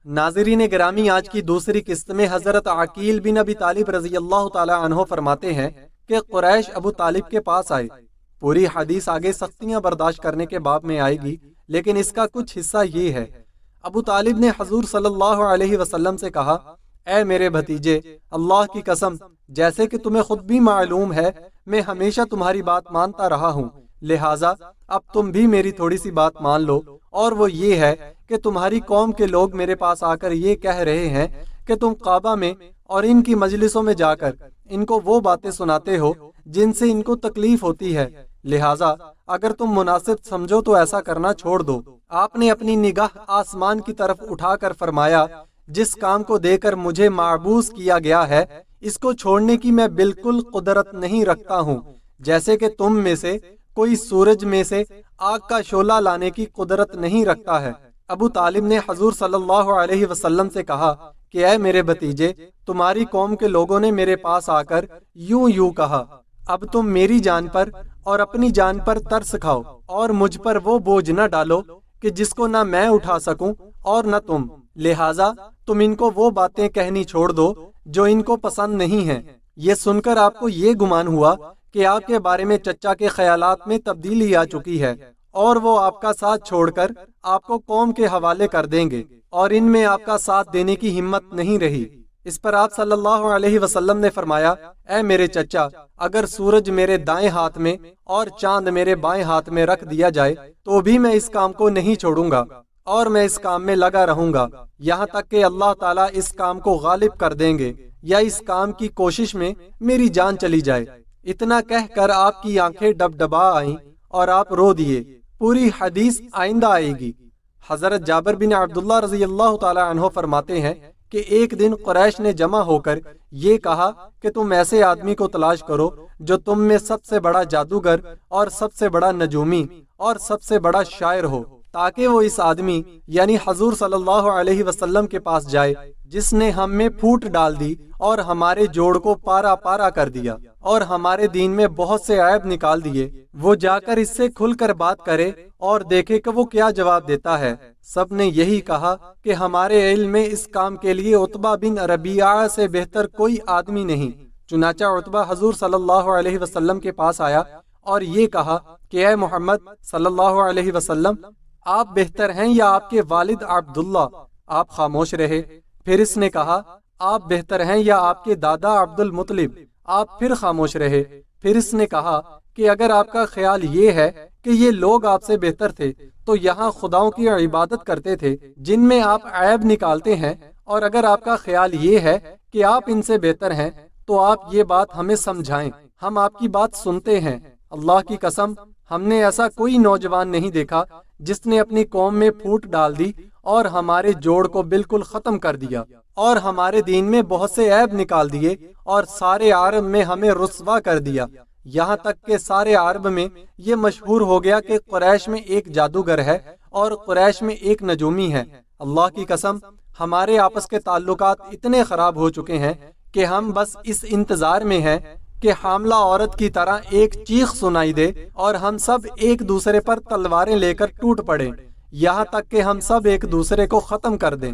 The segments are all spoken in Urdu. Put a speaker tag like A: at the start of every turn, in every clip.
A: ناظرین گرامی، آج کی دوسری قسط میں حضرت عقیل بن ابی طالب رضی اللہ تعالی عنہ فرماتے ہیں کہ قریش ابو طالب کے پاس آئے۔ پوری حدیث آگے سختیاں برداشت کرنے کے باب میں آئے گی، لیکن اس کا کچھ حصہ یہ ہے۔ ابو طالب نے حضور صلی اللہ علیہ وسلم سے کہا، اے میرے بھتیجے، اللہ کی قسم، جیسے کہ تمہیں خود بھی معلوم ہے میں ہمیشہ تمہاری بات مانتا رہا ہوں، لہٰذا اب تم بھی میری تھوڑی سی بات مان لو، اور وہ یہ ہے کہ تمہاری قوم کے لوگ میرے پاس آ کر یہ کہہ رہے ہیں کہ تم کعبہ میں اور ان کی مجلسوں میں جا کر ان کو وہ باتیں سناتے ہو جن سے ان کو تکلیف ہوتی ہے، لہٰذا اگر تم مناسب سمجھو تو ایسا کرنا چھوڑ دو۔ آپ نے اپنی نگاہ آسمان کی طرف اٹھا کر فرمایا، جس کام کو دے کر مجھے معبوس کیا گیا ہے اس کو چھوڑنے کی میں بالکل قدرت نہیں رکھتا ہوں، جیسے کہ تم میں سے کوئی سورج میں سے آگ کا شعلہ لانے کی قدرت نہیں رکھتا ہے۔ ابو طالب نے حضور صلی اللہ علیہ وسلم سے کہا کہ اے میرے بھتیجے، تمہاری قوم کے لوگوں نے میرے پاس آ کر یوں کہا، اب تم میری جان پر اور اپنی جان پر ترس کھاؤ اور مجھ پر وہ بوجھ نہ ڈالو کہ جس کو نہ میں اٹھا سکوں اور نہ تم، لہٰذا تم ان کو وہ باتیں کہنی چھوڑ دو جو ان کو پسند نہیں ہیں۔ یہ سن کر آپ کو یہ گمان ہوا کہ آپ کے بارے میں چچا کے خیالات میں تبدیلی آ چکی ہے اور وہ آپ کا ساتھ چھوڑ کر آپ کو قوم کے حوالے کر دیں گے، اور ان میں آپ کا ساتھ دینے کی ہمت نہیں رہی۔ اس پر آپ صلی اللہ علیہ وسلم نے فرمایا، اے میرے چچا، اگر سورج میرے دائیں ہاتھ میں اور چاند میرے بائیں ہاتھ میں رکھ دیا جائے تو بھی میں اس کام کو نہیں چھوڑوں گا، اور میں اس کام میں لگا رہوں گا یہاں تک کہ اللہ تعالیٰ اس کام کو غالب کر دیں گے یا اس کام کی کوشش میں میری جان چلی جائے۔ اتنا کہہ کر آپ کی آنکھیں ڈبڈبا آئیں اور آپ رو دیے۔ پوری حدیث آئندہ آئے گی۔ حضرت جابر بن عبداللہ رضی اللہ تعالی عنہ فرماتے ہیں کہ ایک دن قریش نے جمع ہو کر یہ کہا کہ تم ایسے آدمی کو تلاش کرو جو تم میں سب سے بڑا جادوگر اور سب سے بڑا نجومی اور سب سے بڑا شاعر ہو، تاکہ وہ اس آدمی یعنی حضور صلی اللہ علیہ وسلم کے پاس جائے جس نے ہم میں پھوٹ ڈال دی اور ہمارے جوڑ کو پارا پارا کر دیا اور ہمارے دین میں بہت سے عیب نکال دیے۔ وہ جا کر اس سے کھل کر بات کرے اور دیکھے کہ وہ کیا جواب دیتا ہے۔ سب نے یہی کہا کہ ہمارے علم میں اس کام کے لیے عتبہ بن ربیعہ سے بہتر کوئی آدمی نہیں۔ چنانچہ عتبہ حضور صلی اللہ علیہ وسلم کے پاس آیا اور یہ کہا کہ اے محمد صلی اللہ علیہ وسلم، آپ بہتر ہیں یا آپ کے والد عبداللہ؟ آپ خاموش رہے۔ پھر اس نے کہا، آپ بہتر ہیں یا آپ کے دادا عبد المطلب؟ آپ پھر خاموش رہے۔ پھر اس نے کہا کہ اگر آپ کا خیال یہ ہے کہ یہ لوگ آپ سے بہتر تھے تو یہاں خداؤں کی عبادت کرتے تھے جن میں آپ عیب نکالتے ہیں، اور اگر آپ کا خیال یہ ہے کہ آپ ان سے بہتر ہیں تو آپ یہ بات ہمیں سمجھائیں، ہم آپ کی بات سنتے ہیں۔ اللہ کی قسم، ہم نے ایسا کوئی نوجوان نہیں دیکھا جس نے اپنی قوم میں پھوٹ ڈال دی اور ہمارے جوڑ کو بالکل ختم کر دیا اور ہمارے دین میں بہت سے عیب نکال دیے اور سارے عرب میں ہمیں رسوا کر دیا، یہاں تک کہ سارے عرب میں یہ مشہور ہو گیا کہ قریش میں ایک جادوگر ہے اور قریش میں ایک نجومی ہے۔ اللہ کی قسم، ہمارے آپس کے تعلقات اتنے خراب ہو چکے ہیں کہ ہم بس اس انتظار میں ہیں کہ حاملہ عورت کی طرح ایک چیخ سنائی دے اور ہم سب ایک دوسرے پر تلواریں لے کر ٹوٹ پڑیں، یہاں تک کہ ہم سب ایک دوسرے کو ختم کر دیں۔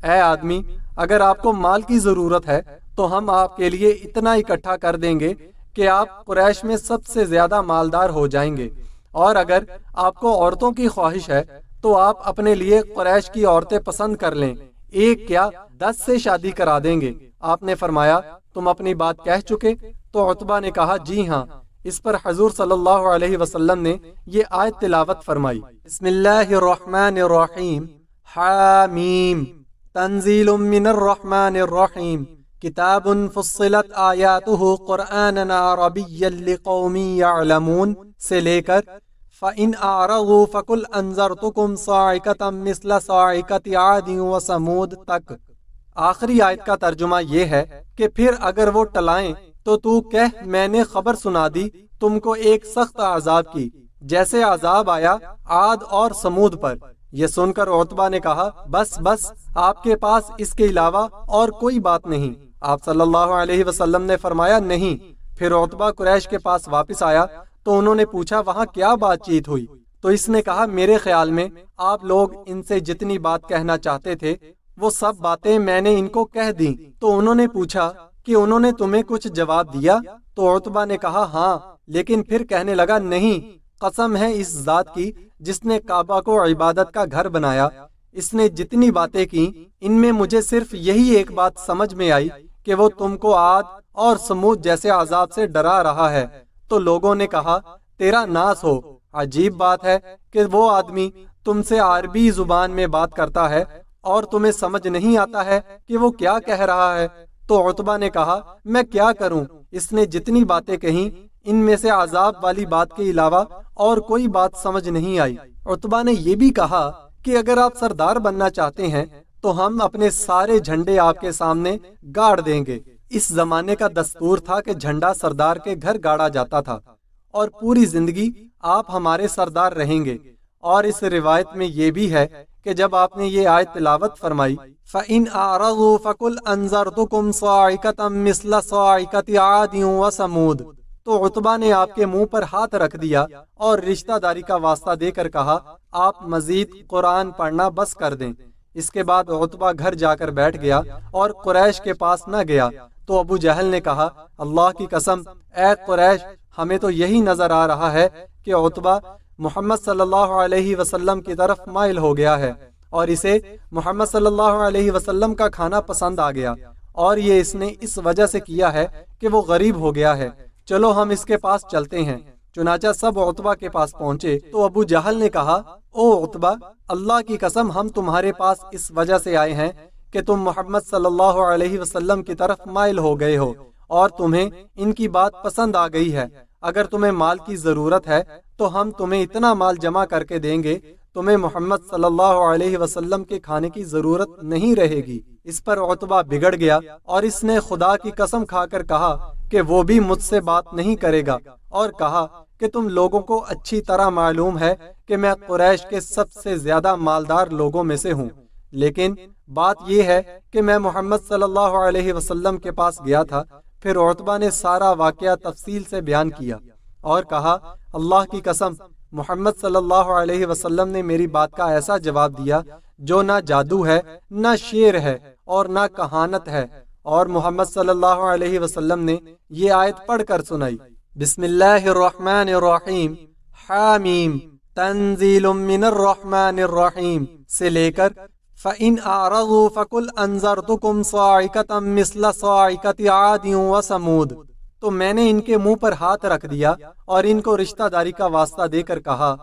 A: اے آدمی، اگر آپ کو مال کی ضرورت ہے تو ہم آپ کے لیے اتنا اکٹھا کر دیں گے کہ آپ قریش میں سب سے زیادہ مالدار ہو جائیں گے، اور اگر آپ کو عورتوں کی خواہش ہے تو آپ اپنے لیے قریش کی عورتیں پسند کر لیں، ایک کیا 10 سے شادی کرا دیں گے۔ آپ نے فرمایا، تم اپنی بات کہہ چکے؟ تو عتبہ نے کہا، جی ہاں۔ اس پر حضور صلی اللہ علیہ وسلم نے یہ آیت تلاوت فرمائی، بسم اللہ الرحمن الرحیم، حامیم، تنزیل من الرحمن الرحیم، کتاب فصلت آیاتہ قرآنا عربیا لقوم یعلمون سے لے کر فَإِنْ أَعْرَضُوا فَقُلْ أَنذَرْتُكُمْ صَاعِقَةً مِثْلَ صَاعِقَةِ عَادٍ وَثَمُودَ تک۔ آخری آیت کا ترجمہ یہ ہے کہ پھر اگر وہ ٹلائیں تو تو کہہ، میں نے خبر سنا دی تم کو ایک سخت عذاب کی جیسے عذاب آیا عاد اور سمود پر۔ یہ سن کر عتبہ نے کہا، بس بس، آپ کے پاس اس کے علاوہ اور کوئی بات نہیں؟ آپ صلی اللہ علیہ وسلم نے فرمایا، نہیں۔ پھر عتبہ قریش کے پاس واپس آیا تو انہوں نے پوچھا، وہاں کیا بات چیت ہوئی؟ تو اس نے کہا، میرے خیال میں آپ لوگ ان سے جتنی بات کہنا چاہتے تھے وہ سب باتیں میں نے ان کو کہہ دیں۔ تو انہوں نے پوچھا کہ انہوں نے تمہیں کچھ جواب دیا؟ تو عتبہ نے کہا ہاں، لیکن پھر کہنے لگا نہیں، قسم ہے اس ذات کی جس نے کعبہ کو عبادت کا گھر بنایا، اس نے جتنی باتیں کی ان میں مجھے صرف یہی ایک بات سمجھ میں آئی کہ وہ تم کو عاد اور سمود جیسے عذاب سے ڈرا رہا ہے۔ تو لوگوں نے کہا تیرا ناس ہو، عجیب بات ہے کہ وہ آدمی تم سے عربی زبان میں بات کرتا ہے اور تمہیں سمجھ نہیں آتا ہے کہ وہ کیا کہہ رہا ہے۔ تو عتبہ نے کہا میں کیا کروں، اس نے جتنی باتیں کہیں ان میں سے عذاب والی بات کے علاوہ اور کوئی بات سمجھ نہیں آئی۔ عتبہ نے یہ بھی کہا کہ اگر آپ سردار بننا چاہتے ہیں تو ہم اپنے سارے جھنڈے آپ کے سامنے گاڑ دیں گے۔ اس زمانے کا دستور تھا کہ جھنڈا سردار کے گھر گاڑا جاتا تھا اور پوری زندگی آپ ہمارے سردار رہیں گے۔ اور اس روایت میں یہ بھی ہے کہ جب آپ نے یہ آیت تلاوت فرمائی فَإِنْ أَعْرَضُوا فَقُلْ أَنذَرْتُكُمْ صَاعِقَةً مِثْلَ صَاعِقَةِ عَادٍ وَثَمُودَ، تو عتبہ نے آپ کے منہ پر ہاتھ رکھ دیا اور رشتہ داری کا واسطہ دے کر کہا آپ مزید قرآن پڑھنا بس کر دیں۔ اس کے بعد عتبہ گھر جا کر بیٹھ گیا اور قریش کے پاس نہ گیا۔ تو ابو جہل نے کہا اللہ کی قسم اے قریش، ہمیں تو یہی نظر آ رہا ہے کہ عتبہ محمد صلی اللہ علیہ وسلم کی طرف مائل ہو گیا ہے اور اسے محمد صلی اللہ علیہ وسلم کا کھانا پسند آ گیا، اور یہ اس نے اس وجہ سے کیا ہے کہ وہ غریب ہو گیا ہے، چلو ہم اس کے پاس چلتے ہیں۔ چنانچہ سب عتبہ کے پاس پہنچے تو ابو جہل نے کہا او عتبہ، اللہ کی قسم ہم تمہارے پاس اس وجہ سے آئے ہیں کہ تم محمد صلی اللہ علیہ وسلم کی طرف مائل ہو گئے ہو اور تمہیں ان کی بات پسند آ گئی ہے۔ اگر تمہیں مال کی ضرورت ہے تو ہم تمہیں اتنا مال جمع کر کے دیں گے، تمہیں محمد صلی اللہ علیہ وسلم کے کھانے کی ضرورت نہیں رہے گی۔ اس پر عتبہ بگڑ گیا اور اس نے خدا کی قسم کھا کر کہا کہ وہ بھی مجھ سے بات نہیں کرے گا، اور کہا کہ تم لوگوں کو اچھی طرح معلوم ہے کہ میں قریش کے سب سے زیادہ مالدار لوگوں میں سے ہوں، لیکن بات یہ ہے کہ میں محمد صلی اللہ علیہ وسلم کے پاس گیا تھا۔ پھر عتبہ نے سارا واقعہ تفصیل سے بیان کیا اور کہا اللہ کی قسم محمد صلی اللہ علیہ وسلم نے میری بات کا ایسا جواب دیا جو نہ جادو ہے، نہ شعر ہے اور نہ کہانت ہے۔ اور محمد صلی اللہ علیہ وسلم نے یہ آیت پڑھ کر سنائی بسم اللہ الرحمن الرحیم حامیم تنزیل من الرحمن الرحیم سے لے کر فَإِنْ أَعْرَضُوا فَقُلْ أَنذَرْتُكُمْ صَاعِقَةً مِثْلَ صَاعِقَةِ عَادٍ وَثَمُودَ، تو میں نے ان کے منہ پر ہاتھ رکھ دیا اور ان کو رشتہ داری کا واسطہ دے کر کہا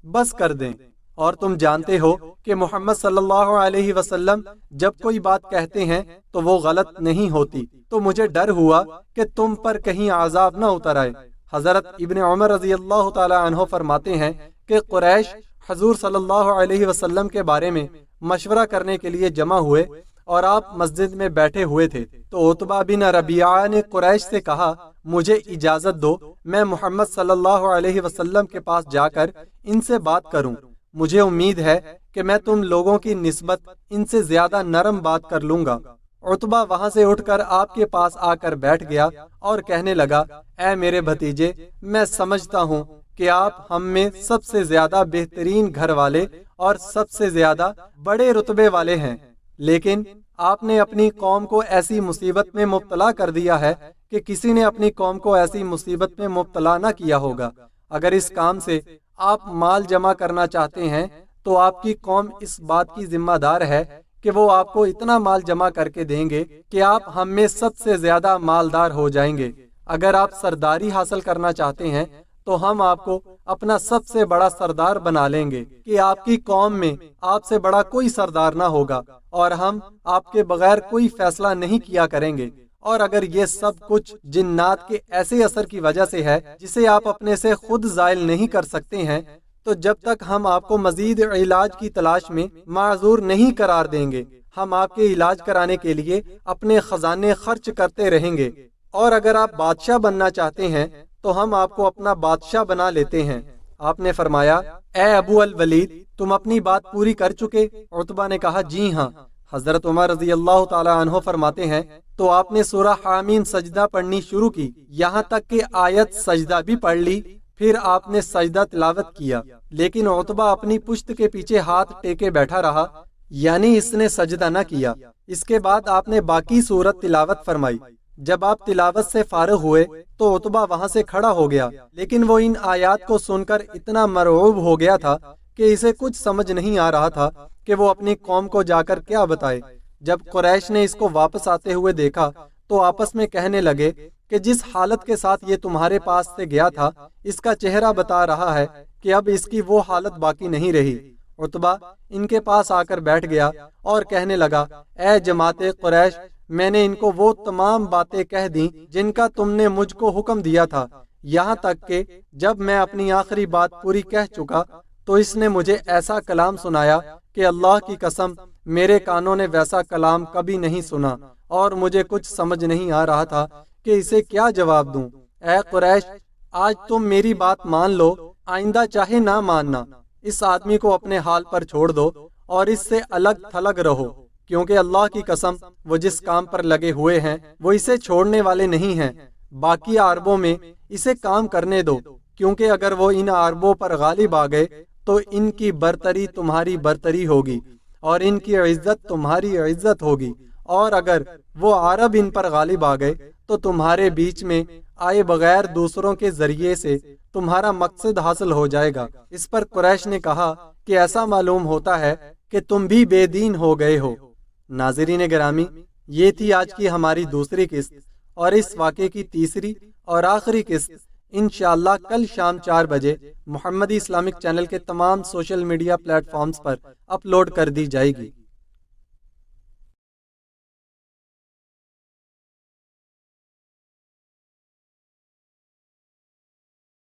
A: بس کر دیں۔ اور تم جانتے ہو کہ محمد صلی اللہ علیہ وسلم جب کوئی بات کہتے ہیں تو وہ غلط نہیں ہوتی، تو مجھے ڈر ہوا کہ تم پر کہیں عذاب نہ اتر آئے۔ حضرت ابن عمر رضی اللہ تعالی عنہ فرماتے ہیں کہ قریش حضور صلی اللہ علیہ وسلم کے بارے میں مشورہ کرنے کے لیے جمع ہوئے اور آپ مسجد میں بیٹھے ہوئے تھے، تو عتبہ بن ربیعہ نے قریش سے کہا مجھے اجازت دو میں محمد صلی اللہ علیہ وسلم کے پاس جا کر ان سے بات کروں، مجھے امید ہے کہ میں تم لوگوں کی نسبت ان سے زیادہ نرم بات کر لوں گا۔ عتبہ وہاں سے اٹھ کر آپ کے پاس آ کر بیٹھ گیا اور کہنے لگا اے میرے بھتیجے، میں سمجھتا ہوں کہ آپ ہم میں سب سے زیادہ بہترین گھر والے اور سب سے زیادہ بڑے رتبے والے ہیں، لیکن آپ نے اپنی قوم کو ایسی مصیبت میں مبتلا کر دیا ہے کہ کسی نے اپنی قوم کو ایسی مصیبت میں مبتلا نہ کیا ہوگا۔ اگر اس کام سے آپ مال جمع کرنا چاہتے ہیں تو آپ کی قوم اس بات کی ذمہ دار ہے کہ وہ آپ کو اتنا مال جمع کر کے دیں گے کہ آپ ہم میں سب سے زیادہ مالدار ہو جائیں گے۔ اگر آپ سرداری حاصل کرنا چاہتے ہیں تو ہم آپ کو اپنا سب سے بڑا سردار بنا لیں گے کہ آپ کی قوم میں آپ سے بڑا کوئی سردار نہ ہوگا، اور ہم آپ کے بغیر کوئی فیصلہ نہیں کیا کریں گے۔ اور اگر یہ سب کچھ جنات کے ایسے اثر کی وجہ سے ہے جسے آپ اپنے سے خود زائل نہیں کر سکتے ہیں، تو جب تک ہم آپ کو مزید علاج کی تلاش میں معذور نہیں قرار دیں گے، ہم آپ کے علاج کرانے کے لیے اپنے خزانے خرچ کرتے رہیں گے۔ اور اگر آپ بادشاہ بننا چاہتے ہیں تو ہم آپ کو اپنا بادشاہ بنا لیتے ہیں۔ آپ نے فرمایا اے ابو الولید، تم اپنی بات پوری کر چکے؟ عتبہ نے کہا جی ہاں۔ حضرت عمر رضی اللہ تعالی عنہ فرماتے ہیں تو آپ نے سورہ حامیم سجدہ پڑھنی شروع کی، یہاں تک کہ آیت سجدہ بھی پڑھ لی، پھر آپ نے سجدہ تلاوت کیا، لیکن عتبہ اپنی پشت کے پیچھے ہاتھ ٹیکے بیٹھا رہا، یعنی اس نے سجدہ نہ کیا۔ اس کے بعد آپ نے باقی سورت تلاوت فرمائی۔ جب آپ تلاوت سے فارغ ہوئے تو عتبہ وہاں سے کھڑا ہو گیا، لیکن وہ ان آیات کو سن کر اتنا مرعوب ہو گیا تھا کہ اسے کچھ سمجھ نہیں آ رہا تھا کہ وہ اپنی قوم کو جا کر کیا بتائے۔ جب قریش نے اس کو واپس آتے ہوئے دیکھا تو آپس میں کہنے لگے کہ جس حالت کے ساتھ یہ تمہارے پاس سے گیا تھا، اس کا چہرہ بتا رہا ہے کہ اب اس کی وہ حالت باقی نہیں رہی۔ عتبہ ان کے پاس آ کر بیٹھ گیا اور کہنے لگا، اے جماعت قریش، میں نے ان کو وہ تمام باتیں کہہ دیں جن کا تم نے مجھ کو حکم دیا تھا، یہاں تک کہ جب میں اپنی آخری بات پوری کہہ چکا تو اس نے مجھے ایسا کلام سنایا کہ اللہ کی قسم میرے کانوں نے ویسا کلام کبھی نہیں سنا، اور مجھے کچھ سمجھ نہیں آ رہا تھا کہ اسے کیا جواب دوں۔ اے قریش، آج تم میری بات مان لو، آئندہ چاہے نہ ماننا۔ اس آدمی کو اپنے حال پر چھوڑ دو اور اس سے الگ تھلگ رہو، کیونکہ اللہ کی قسم وہ جس کام پر لگے ہوئے ہیں وہ اسے چھوڑنے والے نہیں ہیں۔ باقی عربوں میں اسے کام کرنے دو، کیونکہ اگر وہ ان عربوں پر غالب آ گئے تو ان کی برتری تمہاری برتری ہوگی اور ان کی عزت تمہاری عزت ہوگی، اور اگر وہ عرب ان پر غالب آ گئے تو تمہارے بیچ میں آئے بغیر دوسروں کے ذریعے سے تمہارا مقصد حاصل ہو جائے گا۔ اس پر قریش نے کہا کہ ایسا معلوم ہوتا ہے کہ تم بھی بے دین ہو گئے ہو۔ ناظرین گرامی، یہ تھی آج کی ہماری دوسری قسط، اور اس واقعے کی تیسری اور آخری قسط انشاءاللہ کل شام 4 بجے محمدی اسلامک چینل کے تمام سوشل میڈیا پلیٹ فارمز پر اپلوڈ کر دی جائے گی۔